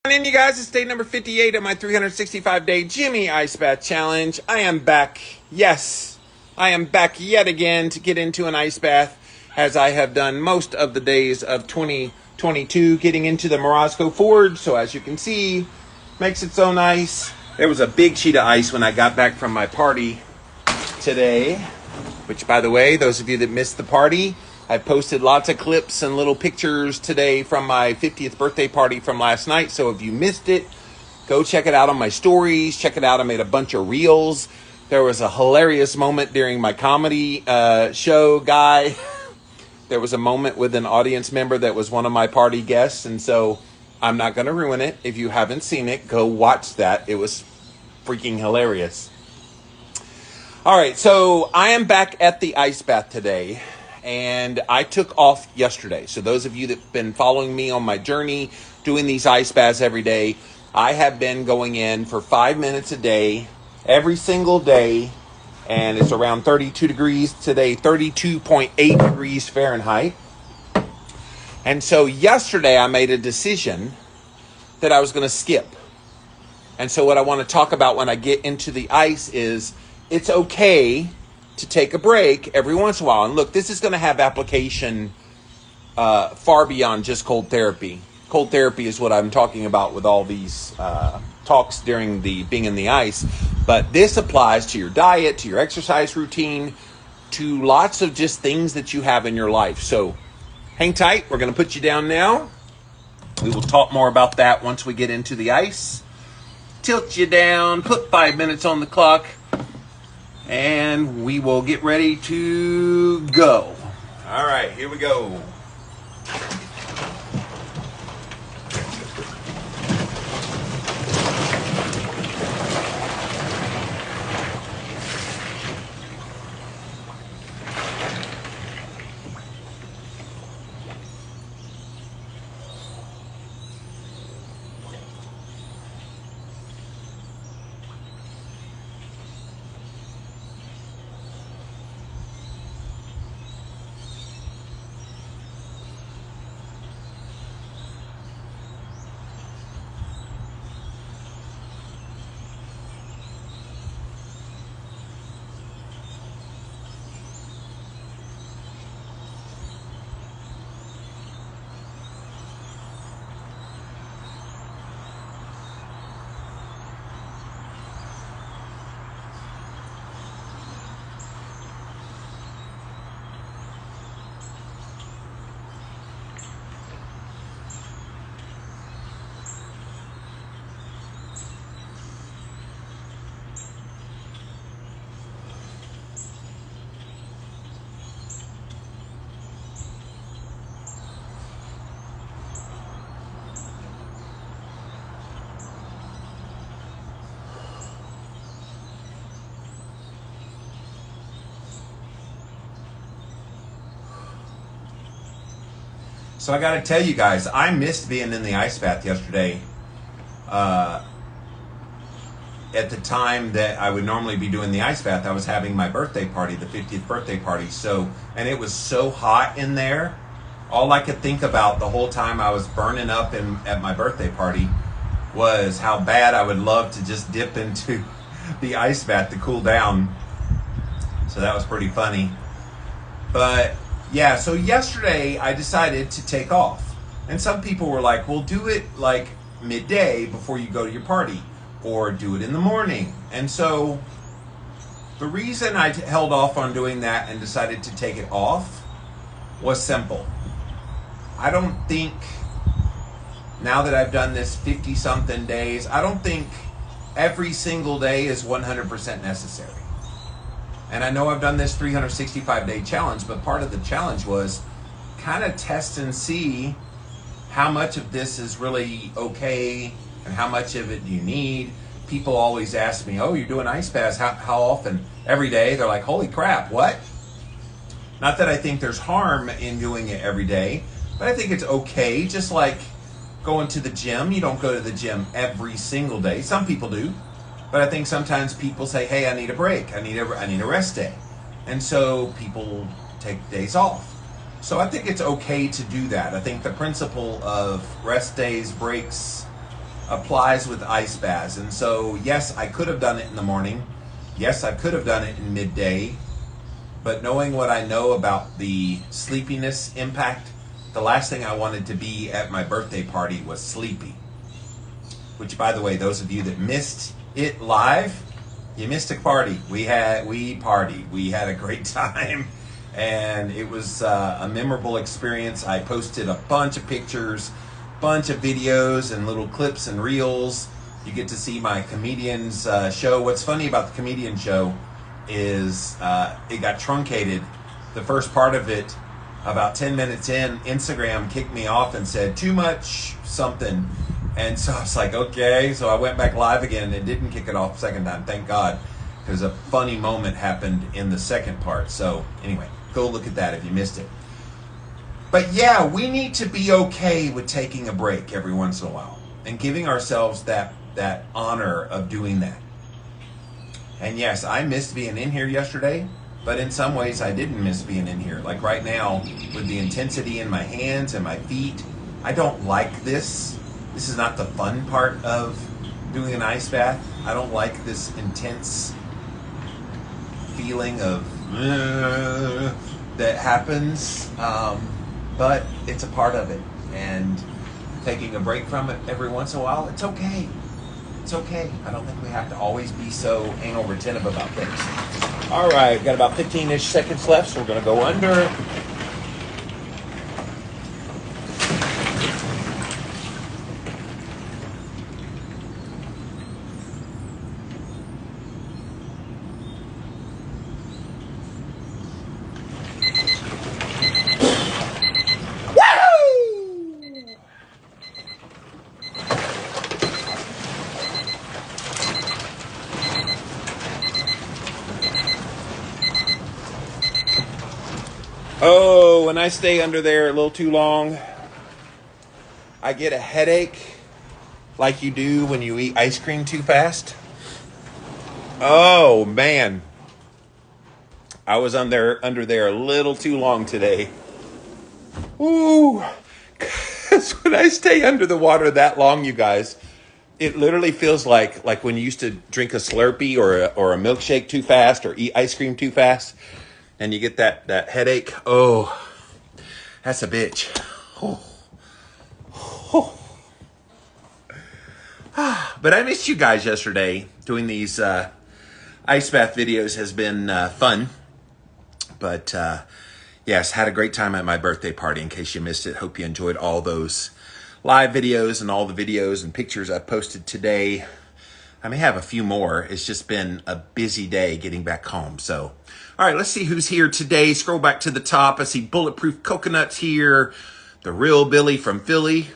And you guys, it's day number 58 of my 365-day Jimmy Ice Bath Challenge. I am back. Yes, I am back yet again to get into an ice bath, as I have done most of the days of 2022, getting into the Morosco Forge. So as you can see, makes it so nice. There was a big sheet of ice when I got back from my party today, which, by the way, those of you that missed the party, I posted lots of clips and little pictures today from my 50th birthday party from last night. So if you missed it, go check it out on my stories. Check it out. I made a bunch of reels. There was a hilarious moment during my comedy show, Guy. There was a moment with an audience member that was one of my party guests. And so I'm not going to ruin it. If you haven't seen it, go watch that. It was freaking hilarious. All right, so I am back at the ice bath today. And I took off yesterday. So those of you that have been following me on my journey, doing these ice baths every day, I have been going in for 5 minutes a day, every single day. And it's around 32 degrees today, 32.8 degrees Fahrenheit. And so yesterday I made a decision that I was going to skip. And so what I want to talk about when I get into the ice is it's okay to take a break every once in a while. And look, this is going to have application far beyond just cold therapy. Cold therapy is what I'm talking about with all these talks during the being in the ice. But this applies to your diet, to your exercise routine, to lots of just things that you have in your life. So hang tight. We're going to put you down now. We will talk more about that once we get into the ice. Tilt you down, put 5 minutes on the clock, and we will get ready to go. All right, here we go. So I got to tell you guys, I missed being in the ice bath yesterday. At the time that I would normally be doing the ice bath, I was having my birthday party, the 50th birthday party. So, and it was so hot in there. All I could think about the whole time I was burning up at my birthday party was how bad I would love to just dip into the ice bath to cool down. So that was pretty funny. But yeah, so yesterday I decided to take off. And some people were like, well, do it like midday before you go to your party, or do it in the morning. And so the reason I held off on doing that and decided to take it off was simple. I don't think, now that I've done this 50-something days, I don't think every single day is 100% necessary. And I know I've done this 365-day challenge, but part of the challenge was kind of test and see how much of this is really okay and how much of it do you need. People always ask me, oh, you're doing ice baths, how often? Every day. They're like, holy crap, what? Not that I think there's harm in doing it every day, but I think it's okay. Just like going to the gym, you don't go to the gym every single day. Some people do. But I think sometimes people say, hey, I need a break. I need a rest day. And so people take days off. So I think it's okay to do that. I think the principle of rest days, breaks, applies with ice baths. And so, yes, I could have done it in the morning. Yes, I could have done it in midday. But knowing what I know about the sleepiness impact, the last thing I wanted to be at my birthday party was sleepy. Which, by the way, those of you that missed it live, you missed a party. We partied. We had a great time. And it was a memorable experience. I posted a bunch of pictures, bunch of videos and little clips and reels. You get to see my comedian's show. What's funny about the comedian show is it got truncated. The first part of it, about 10 minutes in, Instagram kicked me off and said, too much something. And so I was like, okay. So I went back live again and it didn't kick it off the second time, thank God. Because a funny moment happened in the second part. So anyway, go look at that if you missed it. But yeah, we need to be okay with taking a break every once in a while and giving ourselves that honor of doing that. And yes, I missed being in here yesterday, but in some ways I didn't miss being in here. Like right now, with the intensity in my hands and my feet, I don't like this. This is not the fun part of doing an ice bath. I don't like this intense feeling of that happens, but it's a part of it. And taking a break from it every once in a while, it's okay. It's okay. I don't think we have to always be so anal retentive about things. All right, got about 15-ish seconds left, so we're going to go under. Oh, when I stay under there a little too long, I get a headache like you do when you eat ice cream too fast. Oh, man. I was under there a little too long today. Ooh. Because when I stay under the water that long, you guys, it literally feels like when you used to drink a Slurpee or a milkshake too fast or eat ice cream too fast. And you get that headache. Oh, that's a bitch. Oh. Oh. But I missed you guys yesterday. Doing these ice bath videos has been fun. But yes, had a great time at my birthday party. In case you missed it, hope you enjoyed all those live videos and all the videos and pictures I posted today. I may have a few more. It's just been a busy day getting back home. So, all right, let's see who's here today. Scroll back to the top. I see Bulletproof Coconuts here. The Real Billy from Philly.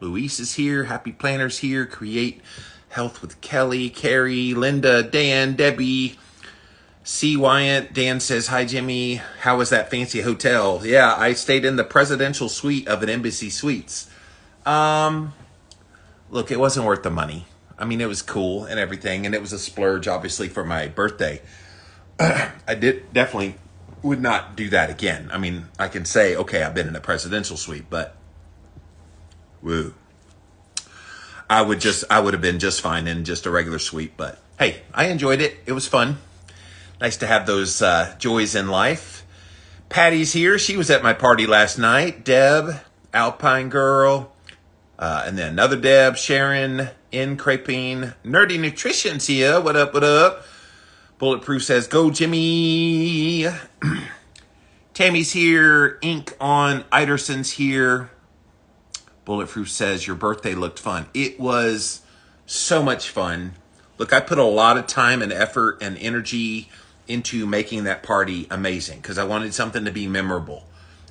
Luis is here. Happy Planners here. Create Health with Kelly. Carrie, Linda, Dan, Debbie. C. Wyant. Dan says, hi, Jimmy. How was that fancy hotel? Yeah, I stayed in the presidential suite of an Embassy Suites. Look, it wasn't worth the money. I mean, it was cool and everything, and it was a splurge, obviously, for my birthday. I definitely would not do that again. I mean, I can say, okay, I've been in a presidential suite, but woo. I would have been just fine in just a regular suite, but hey, I enjoyed it. It was fun. Nice to have those joys in life. Patty's here. She was at my party last night. Deb, Alpine Girl, and then another Deb, Sharon, in Crepine, Nerdy Nutrition's here. What up, what up? Bulletproof says, go Jimmy. Tammy's here. Ink on Iderson's here. Bulletproof says, your birthday looked fun. It was so much fun. Look, I put a lot of time and effort and energy into making that party amazing because I wanted something to be memorable.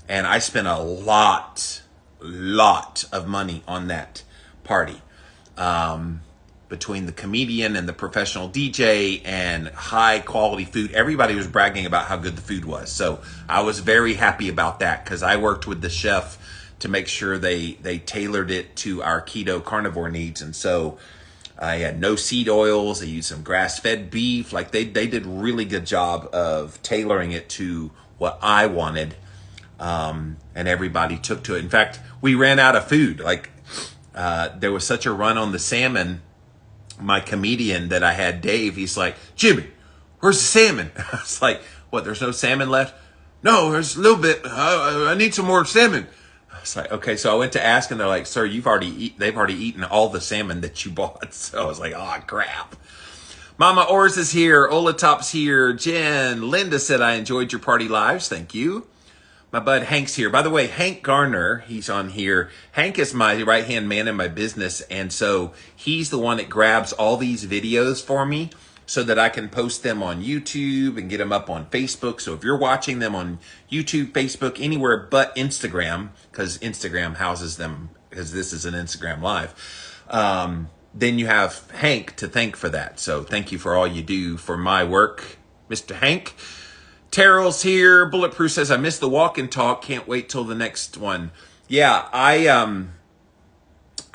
And I spent a lot of money on that party. Between the comedian and the professional DJ and high quality food, everybody was bragging about how good the food was. So I was very happy about that because I worked with the chef to make sure they tailored it to our keto carnivore needs. And so I had no seed oils. They used some grass-fed beef. Like they did really good job of tailoring it to what I wanted. And everybody took to it. In fact, we ran out of food. Like There was such a run on the salmon. My comedian that I had, Dave, he's like, Jimmy, where's the salmon? I was like, what, there's no salmon left? No, there's a little bit. I need some more salmon. I was like, okay. So I went to ask, and they're like, sir, they've already eaten all the salmon that you bought. So I was like, oh, crap. Mama Ors is here. Olatop's here. Jen. Linda said, I enjoyed your party lives. Thank you. My bud Hank's here. By the way, Hank Garner, he's on here. Hank is my right-hand man in my business, and so he's the one that grabs all these videos for me so that I can post them on YouTube and get them up on Facebook. So if you're watching them on YouTube, Facebook, anywhere but Instagram, because Instagram houses them, because this is an Instagram Live, then you have Hank to thank for that. So thank you for all you do for my work, Mr. Hank. Terrell's here. Bulletproof says, I missed the walk and talk. Can't wait till the next one. Yeah, I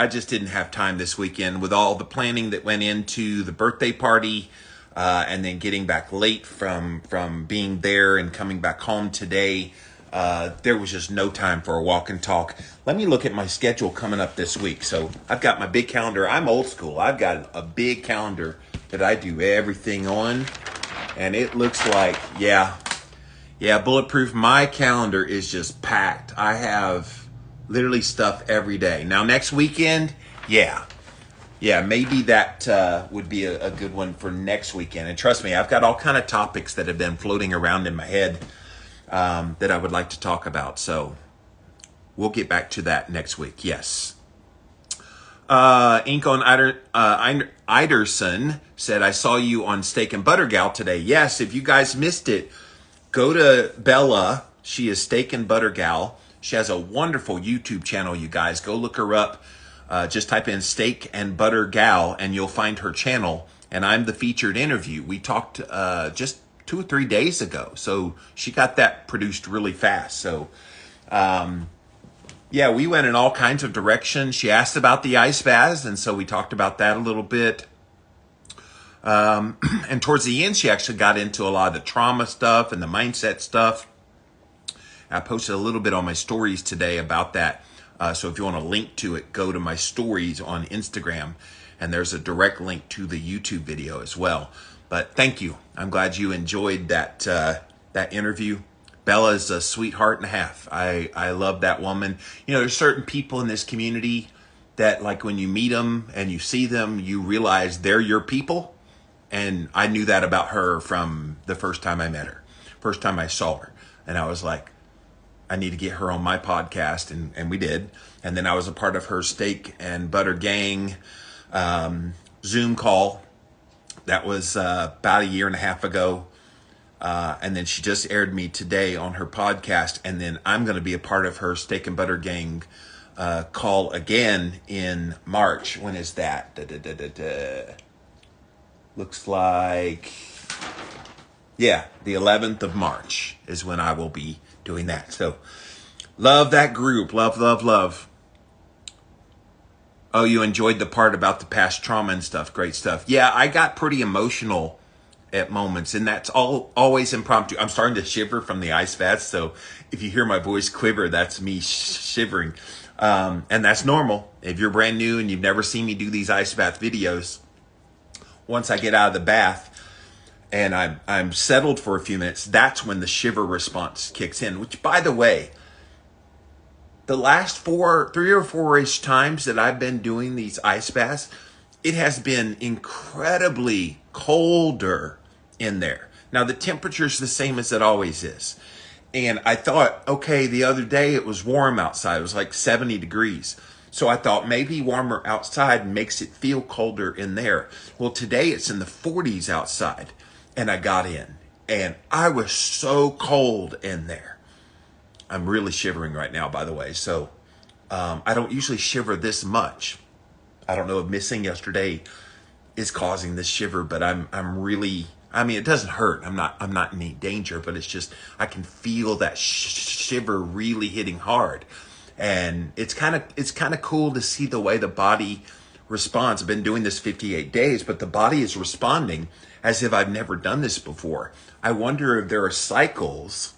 just didn't have time this weekend with all the planning that went into the birthday party, and then getting back late from being there and coming back home today. There was just no time for a walk and talk. Let me look at my schedule coming up this week. So I've got my big calendar. I'm old school. I've got a big calendar that I do everything on. And it looks like, yeah, Bulletproof, my calendar is just packed. I have literally stuff every day. Now, next weekend, yeah, maybe that would be a good one for next weekend. And trust me, I've got all kind of topics that have been floating around in my head that I would like to talk about. So we'll get back to that next week, yes. Ink on Iderson said, I saw you on Steak and Butter Gal today. Yes, if you guys missed it, go to Bella. She is Steak and Butter Gal. She has a wonderful YouTube channel, you guys. Go look her up. Just type in Steak and Butter Gal, and you'll find her channel. And I'm the featured interview. We talked just 2 or 3 days ago. So she got that produced really fast. So, yeah, we went in all kinds of directions. She asked about the ice baths, and so we talked about that a little bit. And towards the end, she actually got into a lot of the trauma stuff and the mindset stuff. I posted a little bit on my stories today about that. So if you want a link to it, go to my stories on Instagram, and there's a direct link to the YouTube video as well. But thank you. I'm glad you enjoyed that that interview. Bella's a sweetheart and a half. I love that woman. You know, there's certain people in this community that, like, when you meet them and you see them, you realize they're your people. And I knew that about her from the first time I met her, first time I saw her. And I was like, I need to get her on my podcast. And we did. And then I was a part of her Steak and Butter Gang Zoom call. That was about 1.5 years ago. And then she just aired me today on her podcast. And then I'm going to be a part of her Steak and Butter Gang call again in March. When is that? Looks like, yeah, the 11th of March is when I will be doing that. So love that group. Love, love, love. Oh, you enjoyed the part about the past trauma and stuff. Great stuff. Yeah, I got pretty emotional at moments, and that's always impromptu. I'm starting to shiver from the ice bath, so if you hear my voice quiver, that's me shivering. And that's normal. If you're brand new and you've never seen me do these ice bath videos, once I get out of the bath and I'm settled for a few minutes, that's when the shiver response kicks in, which, by the way, the last 3 or 4-ish times that I've been doing these ice baths, it has been incredibly colder in there. Now, the temperature's the same as it always is. And I thought, okay, the other day it was warm outside. It was like 70 degrees. So I thought maybe warmer outside makes it feel colder in there. Well, today it's in the 40s outside. And I got in. And I was so cold in there. I'm really shivering right now, by the way. So I don't usually shiver this much. I don't know if missing yesterday is causing this shiver, but I'm really, I mean, it doesn't hurt. I'm not in any danger, but it's just, I can feel that shiver really hitting hard. And it's kind of cool to see the way the body responds. I've been doing this 58 days, but the body is responding as if I've never done this before. I wonder if there are cycles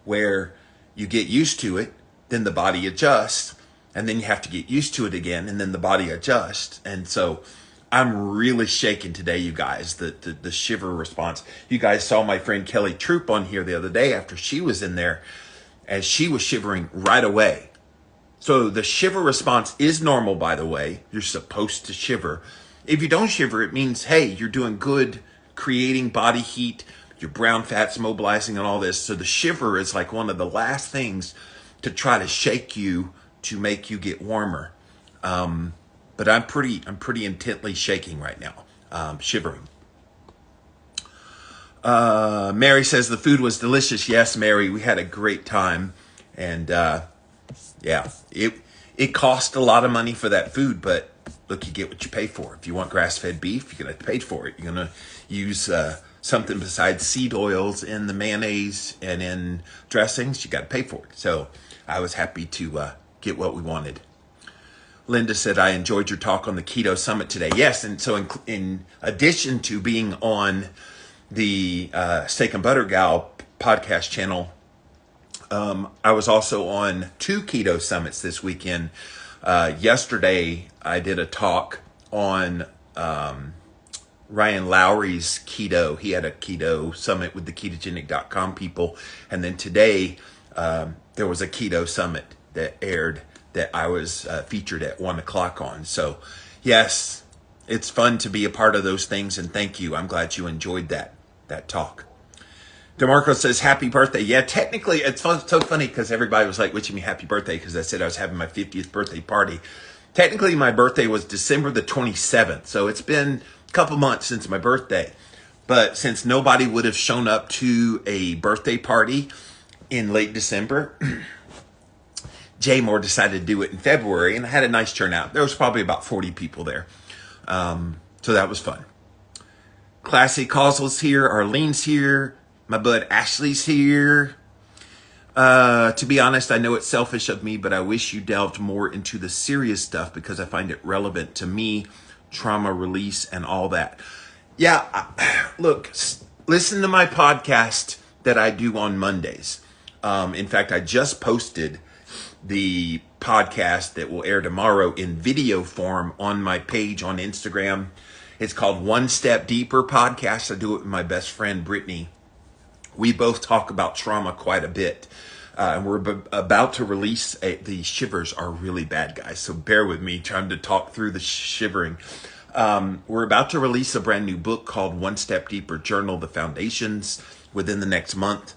where you get used to it, then the body adjusts, and then you have to get used to it again, and then the body adjusts. And so I'm really shaking today, you guys, the shiver response. You guys saw my friend Kelly Troop on here the other day after she was in there, as she was shivering right away. So the shiver response is normal, by the way. You're supposed to shiver. If you don't shiver, it means, hey, you're doing good, creating body heat, your brown fat's mobilizing and all this. So the shiver is like one of the last things to try to shake you to make you get warmer. But I'm pretty intently shaking right now, shivering. Mary says the food was delicious. Yes, Mary, we had a great time. And yeah, it cost a lot of money for that food, but look, you get what you pay for. If you want grass-fed beef, you're going to pay for it. You're going to use something besides seed oils in the mayonnaise and in dressings. You got to pay for it. So I was happy to get what we wanted. Linda said, I enjoyed your talk on the Keto Summit today. Yes, and so in addition to being on the Steak and Butter Gal podcast channel, I was also on 2 Keto Summits this weekend. Yesterday, I did a talk on Ryan Lowry's keto. He had a keto summit with the ketogenic.com people. And then today, there was a keto summit that aired that I was featured at 1 o'clock on. So yes, it's fun to be a part of those things. And thank you. I'm glad you enjoyed that talk. DeMarco says, happy birthday. Yeah, technically, it's so funny because everybody was like wishing me happy birthday because I said I was having my 50th birthday party. Technically, my birthday was December the 27th. So it's been a couple months since my birthday. But since nobody would have shown up to a birthday party in late December, Jay Moore decided to do it in February, and I had a nice turnout. There was probably about 40 people there. So that was fun. Classy Causel's here. Arlene's here. My bud Ashley's here. To be honest, I know it's selfish of me, but I wish you delved more into the serious stuff because I find it relevant to me, trauma release and all that. Yeah, look, listen to my podcast that I do on Mondays. In fact, I just posted the podcast that will air tomorrow in video form on my page on Instagram. It's called One Step Deeper Podcast. I do it with my best friend, Brittany. We both talk about trauma quite a bit. And we're about to release the shivers are really bad, guys. So bear with me trying to talk through the shivering. We're about to release a brand new book called One Step Deeper Journal, The Foundations, within the next month.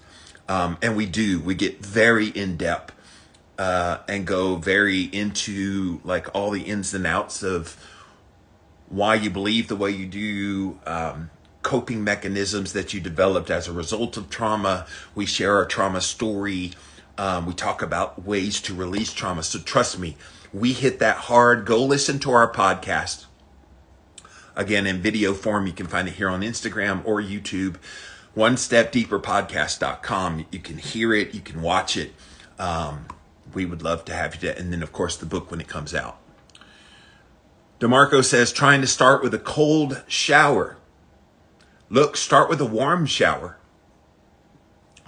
And we get very in-depth and go very into like all the ins and outs of why you believe the way you do, coping mechanisms that you developed as a result of trauma. We share our trauma story. We talk about ways to release trauma. So trust me, we hit that hard. Go listen to our podcast. Again, in video form, you can find it here on Instagram or YouTube. OneStepDeeperPodcast.com. You can hear it. You can watch it. We would love to have you. And then, of course, the book when it comes out. DeMarco says, trying to start with a cold shower. Look, start with a warm shower.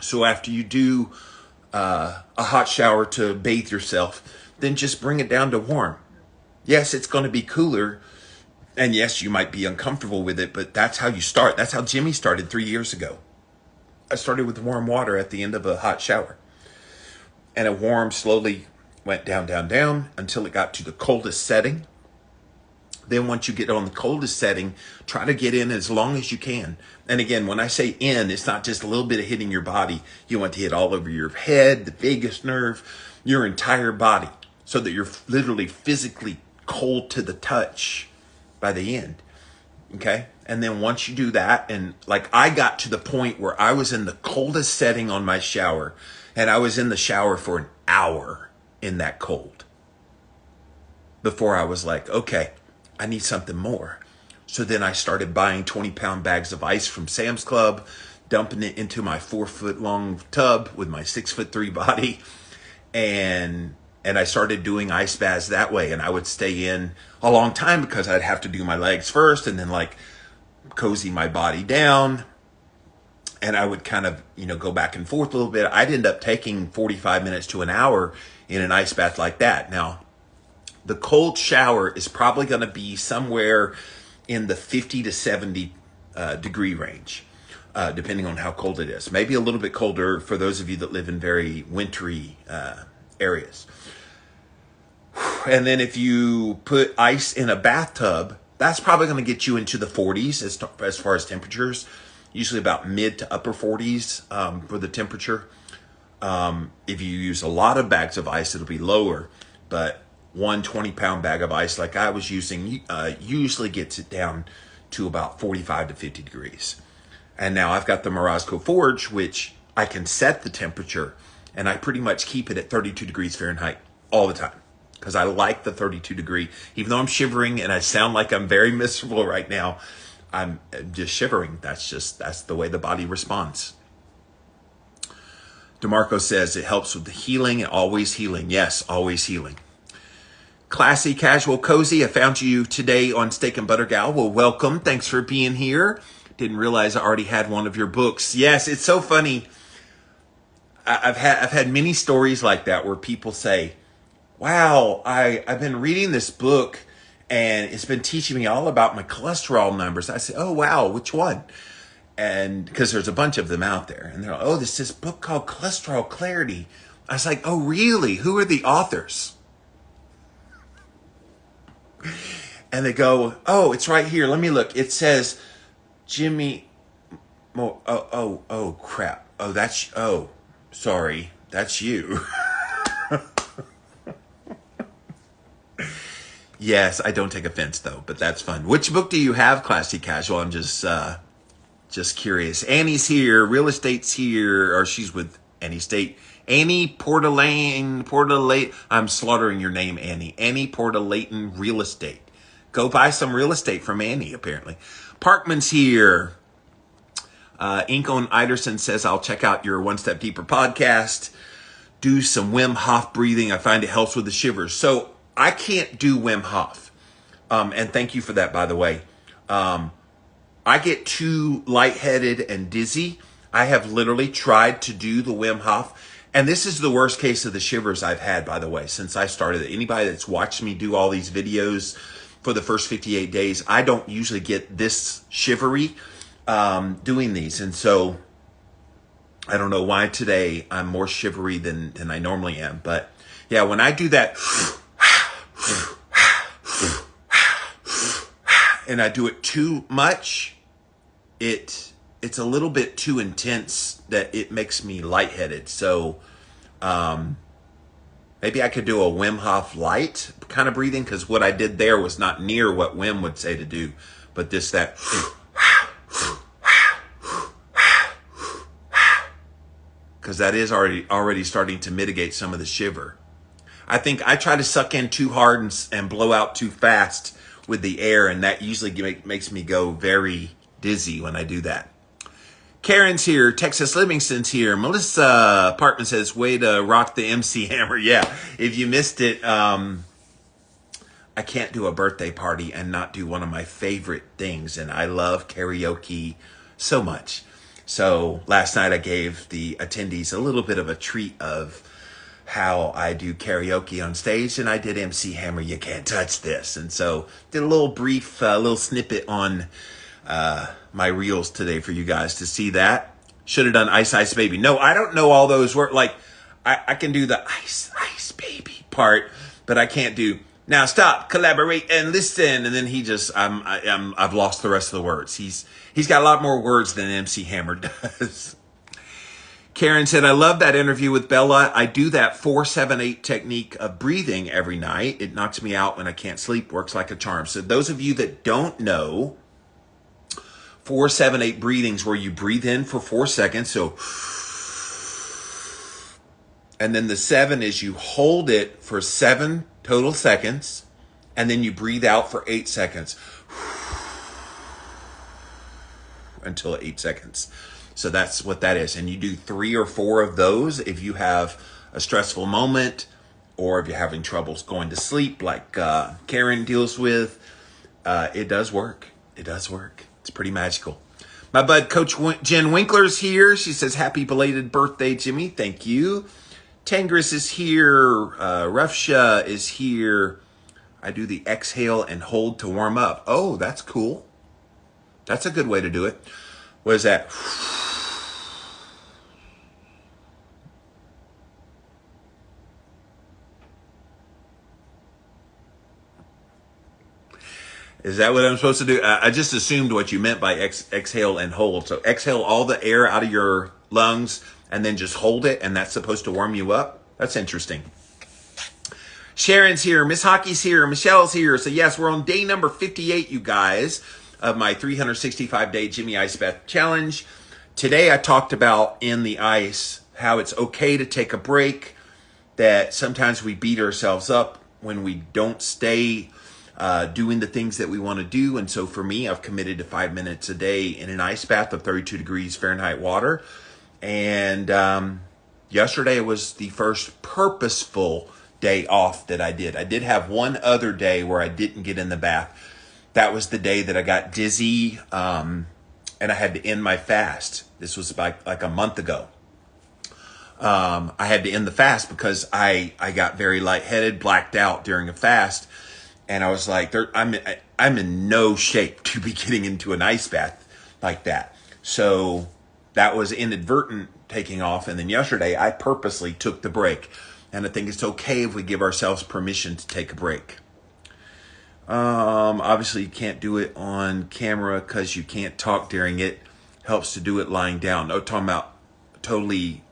So after you do a hot shower to bathe yourself, then just bring it down to warm. Yes, it's going to be cooler. And yes, you might be uncomfortable with it, but that's how you start. That's how Jimmy started 3 years ago. I started with warm water at the end of a hot shower. And a warm slowly went down, down, down until it got to the coldest setting. Then once you get on the coldest setting, try to get in as long as you can. And again, when I say in, it's not just a little bit of hitting your body. You want to hit all over your head, the vagus nerve, your entire body, so that you're literally physically cold to the touch by the end. Okay? And then once you do that, and like I got to the point where I was in the coldest setting on my shower, and I was in the shower for an hour in that cold before I was like, okay, I need something more. So then I started buying 20-pound bags of ice from Sam's Club, dumping it into my 4-foot-long tub with my 6'3" body. And I started doing ice baths that way. And I would stay in a long time because I'd have to do my legs first and then like cozy my body down. And I would kind of, go back and forth a little bit. I'd end up taking 45 minutes to an hour in an ice bath like that. Now, The cold shower is probably going to be somewhere in the 50 to 70 degree range, depending on how cold it is. Maybe a little bit colder for those of you that live in very wintry areas. And then if you put ice in a bathtub, that's probably going to get you into the 40s as far as temperatures, usually about mid to upper 40s for the temperature. If you use a lot of bags of ice, it'll be lower, but one 20-pound bag of ice like I was using usually gets it down to about 45 to 50 degrees. And now I've got the Morozko Forge, which I can set the temperature, and I pretty much keep it at 32 degrees Fahrenheit all the time because I like the 32 degree. Even though I'm shivering and I sound like I'm very miserable right now, I'm just shivering. That's the way the body responds. DeMarco says it helps with the healing and always healing. Yes, always healing. Classy, casual, cozy. I found you today on Steak and Butter Gal. Well, welcome. Thanks for being here. Didn't realize I already had one of your books. Yes, it's so funny. I've had many stories like that where people say, wow, I've been reading this book and it's been teaching me all about my cholesterol numbers. I say, oh, wow, which one? And because there's a bunch of them out there. And they're like, oh, there's this book called Cholesterol Clarity. I was like, oh, really? Who are the authors? And they go, oh, it's right here. Let me look. It says Jimmy. Oh, crap. Oh, sorry. That's you. Yes, I don't take offense though, but that's fun. Which book do you have, Classy Casual? I'm just curious. Annie's here. Real Estate's here. Or she's with Annie State. Annie Portalayton. I'm slaughtering your name, Annie. Annie Portalayton Real Estate. Go buy some real estate from Annie, apparently. Parkman's here. Inko Iderson says, I'll check out your One Step Deeper podcast. Do some Wim Hof breathing. I find it helps with the shivers. So I can't do Wim Hof. And thank you for that, by the way. I get too lightheaded and dizzy. I have literally tried to do the Wim Hof. And this is the worst case of the shivers I've had, by the way, since I started it. Anybody that's watched me do all these videos for the first 58 days, I don't usually get this shivery doing these. And so I don't know why today I'm more shivery than I normally am. But yeah, when I do that and I do it too much, it's a little bit too intense that it makes me lightheaded. So maybe I could do a Wim Hof light kind of breathing, because what I did there was not near what Wim would say to do. But that because that is already starting to mitigate some of the shiver. I think I try to suck in too hard and blow out too fast with the air, and that usually makes me go very dizzy when I do that. Karen's here. Texas Livingston's here. Melissa Parkman says, way to rock the MC Hammer. Yeah, if you missed it, I can't do a birthday party and not do one of my favorite things, and I love karaoke so much. So last night I gave the attendees a little bit of a treat of how I do karaoke on stage, and I did MC Hammer, You Can't Touch This. And so did a little brief, little snippet on my reels today for you guys to see that. Should have done Ice Ice Baby. No, I don't know all those words. Like I can do the Ice Ice Baby part, but I can't do now stop, collaborate, and listen. And then he just, I've lost the rest of the words. He's got a lot more words than MC Hammer does. Karen said, I love that interview with Bella. I do that 4-7-8 technique of breathing every night. It knocks me out when I can't sleep. Works like a charm. So those of you that don't know, 4-7-8 breathings where you breathe in for 4 seconds. So, and then the 7 is you hold it for 7 total seconds, and then you breathe out for 8 seconds until 8 seconds. So that's what that is. And you do 3 or 4 of those if you have a stressful moment, or if you're having troubles going to sleep like Karen deals with. It does work. It does work. It's pretty magical. My bud, Coach Jen Winkler's here. She says, happy belated birthday, Jimmy. Thank you. Tangris is here. Rufsha is here. I do the exhale and hold to warm up. Oh, that's cool. That's a good way to do it. What is that? Is that what I'm supposed to do? I just assumed what you meant by exhale and hold. So exhale all the air out of your lungs and then just hold it, and that's supposed to warm you up? That's interesting. Sharon's here. Miss Hockey's here. Michelle's here. So yes, we're on day number 58, you guys, of my 365-day Jimmy Ice Bath Challenge. Today I talked about in the ice how it's okay to take a break, that sometimes we beat ourselves up when we don't stay doing the things that we want to do. And so for me, I've committed to 5 minutes a day in an ice bath of 32 degrees Fahrenheit water. And yesterday was the first purposeful day off that I did. I did have one other day where I didn't get in the bath. That was the day that I got dizzy and I had to end my fast. This was like a month ago. I had to end the fast because I got very lightheaded, blacked out during a fast. And I was like, I'm in no shape to be getting into an ice bath like that. So that was inadvertent taking off. And then yesterday, I purposely took the break. And I think it's okay if we give ourselves permission to take a break. Obviously, you can't do it on camera because you can't talk during it. Helps to do it lying down. No, talking about totally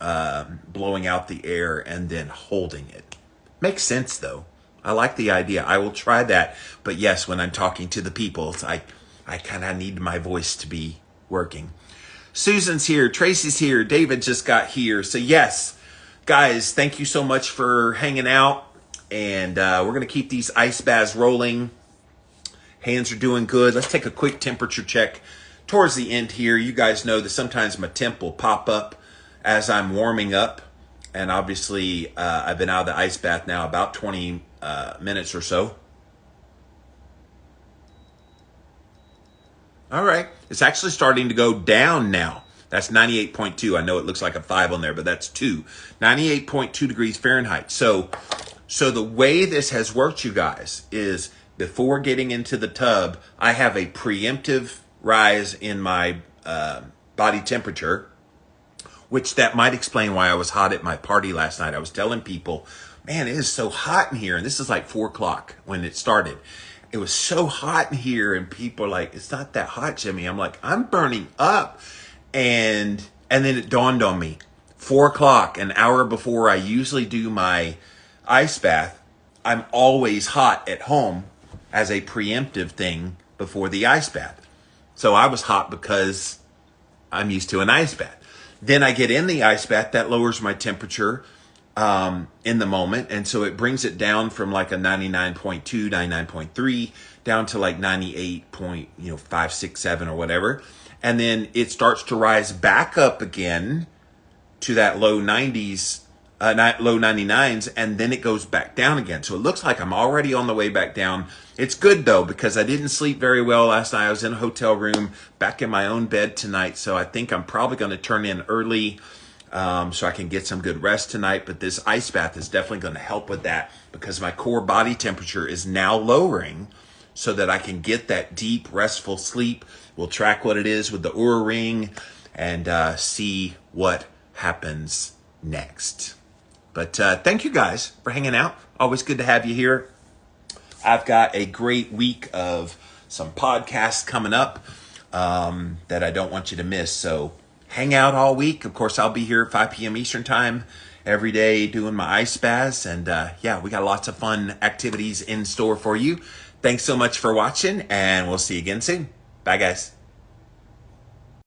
blowing out the air and then holding it. Makes sense, though. I like the idea. I will try that. But yes, when I'm talking to the people, it's like I kind of need my voice to be working. Susan's here. Tracy's here. David just got here. So yes, guys, thank you so much for hanging out. And we're going to keep these ice baths rolling. Hands are doing good. Let's take a quick temperature check towards the end here. You guys know that sometimes my temp will pop up as I'm warming up. And obviously, I've been out of the ice bath now about 20 minutes or so. All right. It's actually starting to go down now. That's 98.2. I know it looks like a 5 on there, but that's 2. 98.2 degrees Fahrenheit. So the way this has worked, you guys, is before getting into the tub, I have a preemptive rise in my body temperature, which that might explain why I was hot at my party last night. I was telling people, man, it is so hot in here. And this is like 4 o'clock when it started. It was so hot in here. And people are like, it's not that hot, Jimmy. I'm like, I'm burning up. And then it dawned on me, 4 o'clock, an hour before I usually do my ice bath, I'm always hot at home as a preemptive thing before the ice bath. So I was hot because I'm used to an ice bath. Then I get in the ice bath, that lowers my temperature in the moment. And so it brings it down from like a 99.2, 99.3 down to like 98.5, 6, 7 or whatever. And then it starts to rise back up again to that low 90s, low 99s, and then it goes back down again. So it looks like I'm already on the way back down. It's good though, because I didn't sleep very well last night. I was in a hotel room, back in my own bed tonight. So I think I'm probably going to turn in early so I can get some good rest tonight. But this ice bath is definitely going to help with that because my core body temperature is now lowering so that I can get that deep, restful sleep. We'll track what it is with the Oura Ring and see what happens next. But thank you guys for hanging out. Always good to have you here. I've got a great week of some podcasts coming up that I don't want you to miss. So hang out all week. Of course, I'll be here at 5 p.m. Eastern time every day doing my ice baths. And yeah, we got lots of fun activities in store for you. Thanks so much for watching, and we'll see you again soon. Bye, guys.